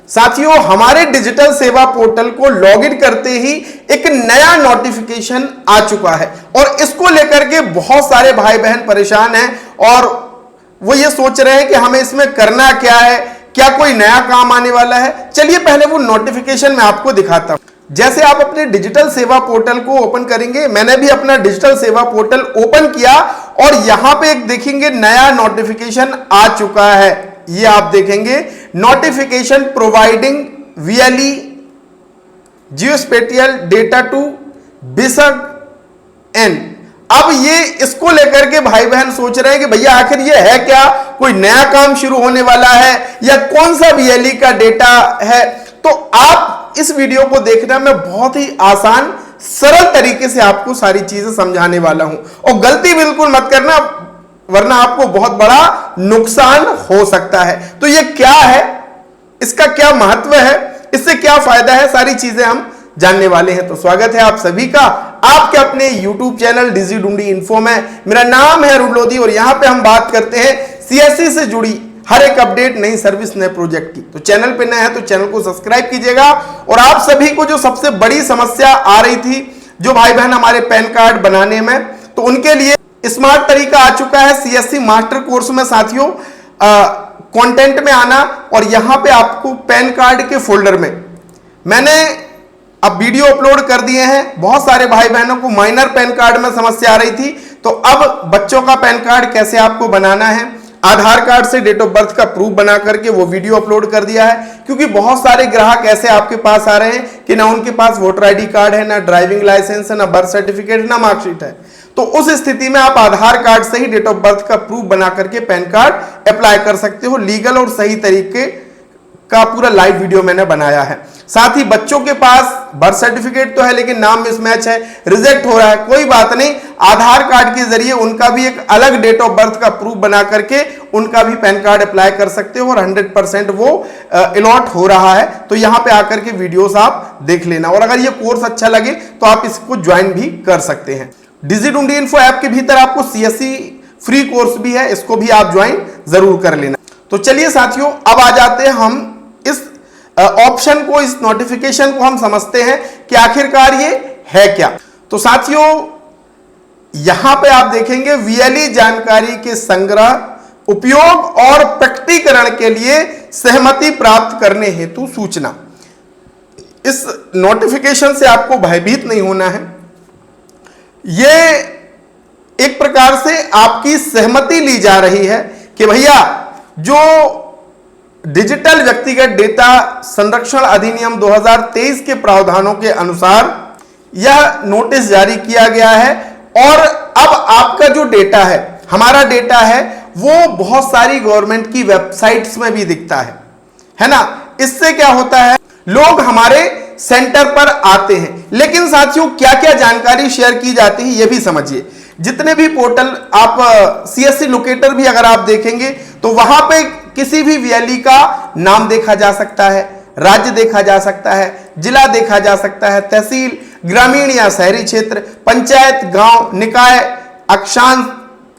साथियों, हमारे डिजिटल सेवा पोर्टल को लॉगिन करते ही एक नया नोटिफिकेशन आ चुका है और इसको लेकर के बहुत सारे भाई बहन परेशान हैं और वो ये सोच रहे हैं कि हमें इसमें करना क्या है, क्या कोई नया काम आने वाला है। चलिए पहले वो नोटिफिकेशन मैं आपको दिखाता हूं। जैसे आप अपने डिजिटल सेवा पोर्टल को ओपन करेंगे, मैंने भी अपना डिजिटल सेवा पोर्टल ओपन किया और यहां पे एक देखेंगे नया नोटिफिकेशन आ चुका है। ये आप देखेंगे notification providing VLE geospatial data to BISAG-N। अब ये इसको लेकर के भाई बहन सोच रहे हैं कि भैया आखिर ये है क्या, कोई नया काम शुरू होने वाला है या कौन सा वीएलई का डेटा है। तो आप इस वीडियो को देखना, मैं बहुत ही आसान सरल तरीके से आपको सारी चीजें समझाने वाला हूं और गलती बिल्कुल मत करना, वरना आपको बहुत बड़ा नुकसान हो सकता है। तो ये क्या है, इसका क्या महत्व है, इससे क्या फायदा है, सारी चीजें हम जानने वाले हैं। तो स्वागत है आप सभी का आपके अपने YouTube चैनल डिजिडुंडी इन्फो में। मेरा नाम है अरुण लोधी और यहां पे हम बात करते हैं CSC से जुड़ी हर एक अपडेट, नई सर्विस, नए प्रोजेक्ट की। तो चैनल पे नए हैं तो चैनल को सब्सक्राइब कीजिएगा। और आप सभी को जो सबसे बड़ी समस्या आ रही थी, जो भाई बहन हमारे पैन कार्ड बनाने में, तो उनके लिए स्मार्ट तरीका आ चुका है CSC मास्टर कोर्स में। साथियों, कंटेंट में आना और यहां पे आपको पैन कार्ड के फोल्डर में मैंने अब वीडियो अपलोड कर दिए हैं। बहुत सारे भाई बहनों को माइनर पैन कार्ड में समस्या आ रही थी, तो अब बच्चों का पैन कार्ड कैसे आपको बनाना है, आधार कार्ड से डेट ऑफ बर्थ का प्रूफ बना करके वो वीडियो अपलोड कर दिया है। क्योंकि बहुत सारे ग्राहक ऐसे आपके पास आ रहे हैं कि ना उनके पास वोटर ID कार्ड है, ना ड्राइविंग लाइसेंस है, ना बर्थ सर्टिफिकेट, ना मार्कशीट है। तो उस स्थिति में आप आधार कार्ड से ही डेट ऑफ बर्थ का प्रूफ बना करके पैन कार्ड अप्लाई कर सकते हो। लीगल और सही तरीके का पूरा लाइव वीडियो मैंने बनाया है। साथ ही बच्चों के पास बर्थ सर्टिफिकेट तो है लेकिन नाम मिसमैच है, रिजेक्ट हो रहा है, कोई बात नहीं, आधार कार्ड के जरिए उनका भी एक अलग डेट ऑफ बर्थ का प्रूफ बना करके उनका भी पैन कार्ड अप्लाई कर सकते हो और 100% वो अलॉट हो रहा है। तो यहां पे आकर के वीडियोस आप देख लेना और अगर ये कोर्स अच्छा लगे तो आप इसको ज्वाइन भी कर सकते हैं। डिजिडुंडी इन्फो ऐप के भीतर आपको CSC फ्री कोर्स भी है, इसको भी आप ज्वाइन जरूर कर लेना। तो चलिए साथियों, अब आ जाते हैं हम इस ऑप्शन को, इस नोटिफिकेशन को हम समझते हैं कि आखिरकार ये है क्या। तो साथियों, यहां पे आप देखेंगे वीएलई जानकारी के संग्रह, उपयोग और प्रकटीकरण के लिए सहमति प्राप्त करने हेतु सूचना। इस नोटिफिकेशन से आपको भयभीत नहीं होना है। ये एक प्रकार से आपकी सहमति ली जा रही है कि भैया जो डिजिटल व्यक्तिगत डेटा संरक्षण अधिनियम 2023 के प्रावधानों के अनुसार यह नोटिस जारी किया गया है और अब आपका जो डेटा है, हमारा डेटा है, वो बहुत सारी गवर्नमेंट की वेबसाइट्स में भी दिखता है ना। इससे क्या होता है, लोग हमारे सेंटर पर आते हैं, लेकिन साथियों क्या क्या जानकारी शेयर की जाती है ये भी समझिए। जितने भी पोर्टल आप CSC लोकेटर भी अगर आप देखेंगे तो वहां पे किसी भी वीएलई का नाम देखा जा सकता है, राज्य देखा जा सकता है, जिला देखा जा सकता है, तहसील, ग्रामीण या शहरी क्षेत्र, पंचायत, गांव, निकाय, अक्षांश,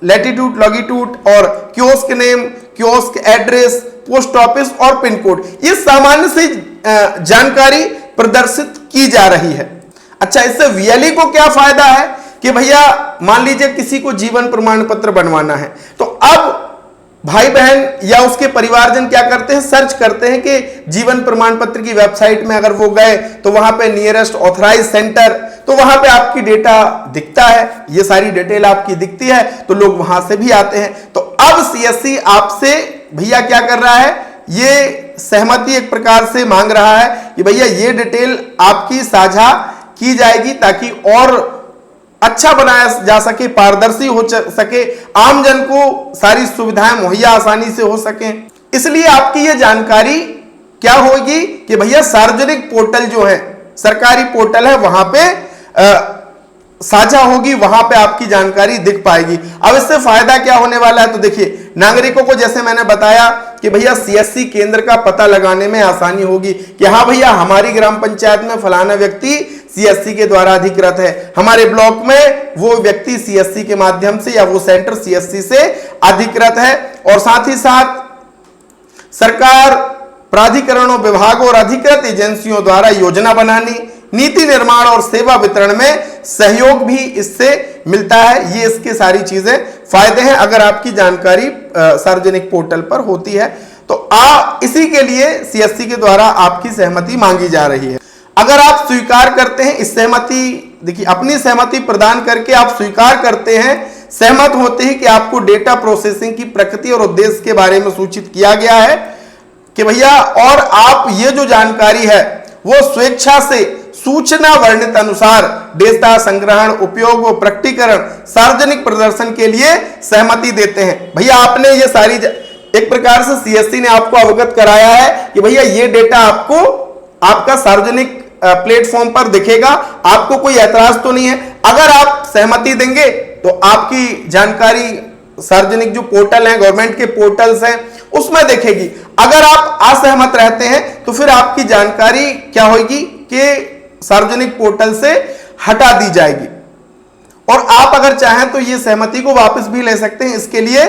लैटिट्यूड, लॉन्गिट्यूड और kiosk name, kiosk address, post office और पिन कोड, ये सामान्य सी जानकारी प्रदर्शित की जा रही है। अच्छा, इससे वीएलई को क्या फायदा है कि भैया मान लीजिए किसी को जीवन प्रमाण पत्र बनवाना है, तो अब भाई बहन या उसके परिवारजन क्या करते हैं, सर्च करते हैं कि जीवन प्रमाण पत्र की वेबसाइट में अगर वो गए तो वहां पे नियरेस्ट ऑथराइज सेंटर, तो वहां पे आपकी डेटा दिखता है, ये सारी डिटेल आपकी दिखती है, तो लोग वहां से भी आते हैं। तो अब CSC आपसे भैया क्या कर रहा है, ये सहमति एक प्रकार से मांग रहा है कि भैया ये डिटेल आपकी साझा की जाएगी ताकि और अच्छा बनाया जा सके, पारदर्शी हो सके, आम जन को सारी सुविधाएं मुहैया आसानी से हो सके। इसलिए आपकी यह जानकारी क्या होगी कि भैया सार्वजनिक पोर्टल जो है, सरकारी पोर्टल है, वहां पे साझा होगी, वहां पे आपकी जानकारी दिख पाएगी। अब इससे फायदा क्या होने वाला है, तो देखिए नागरिकों को जैसे मैंने बताया कि भैया CSC केंद्र का पता लगाने में आसानी होगी कि हाँ भैया हमारी ग्राम पंचायत में फलाना व्यक्ति CSC के द्वारा अधिकृत है, हमारे ब्लॉक में वो व्यक्ति CSC के माध्यम से या वो सेंटर CSC से अधिकृत है। और साथ ही साथ सरकार प्राधिकरणों, विभागों और अधिकृत एजेंसियों द्वारा योजना बनाने, नीति निर्माण और सेवा वितरण में सहयोग भी इससे मिलता है। ये इसके सारी चीजें फायदे हैं अगर आपकी जानकारी सार्वजनिक पोर्टल पर होती है। तो इसी के लिए सीएससी के द्वारा आपकी सहमति मांगी जा रही है। अगर आप स्वीकार करते हैं इस सहमति, देखिए अपनी सहमति प्रदान करके आप स्वीकार करते हैं, सहमत होते ही कि आपको डेटा प्रोसेसिंग की प्रकृति और उद्देश्य के बारे में सूचित किया गया है कि भैया, और आप ये जो जानकारी है वो स्वेच्छा से सूचना वर्णित अनुसार डेटा संग्रहण, उपयोग व प्रकटीकरण, सार्वजनिक प्रदर्शन के लिए सहमति देते हैं। भैया आपने ये सारी एक प्रकार से सीएससी ने आपको अवगत कराया है कि भैया ये डेटा आपको आपका सार्वजनिक प्लेटफॉर्म पर दिखेगा, आपको कोई ऐतराज तो नहीं है। अगर आप सहमति देंगे तो आपकी जानकारी सार्वजनिक जो पोर्टल हैं, गवर्नमेंट के पोर्टल्स हैं, उसमें देखेगी। अगर आप असहमत रहते हैं तो फिर आपकी जानकारी क्या होगी कि सार्वजनिक पोर्टल से हटा दी जाएगी। और आप अगर चाहें तो ये सहमति को वापस भी ले सकते हैं। इसके लिए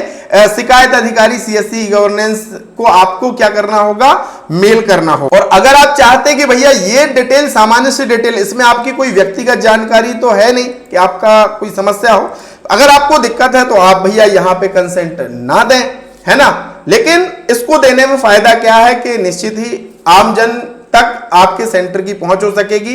शिकायत अधिकारी सीएससी गवर्नेंस को आपको क्या करना होगा, मेल करना होगा। और अगर आप चाहते हैं कि भैया ये डिटेल, सामान्य से डिटेल, इसमें आपकी कोई व्यक्तिगत जानकारी तो है नहीं कि आपका कोई समस्या हो, अगर आपको दिक्कत है तो आप भैया यहां पे कंसेंट ना दें, है ना। लेकिन इसको देने में फायदा क्या है कि निश्चित ही आमजन तक आपके सेंटर की पहुंच हो सकेगी।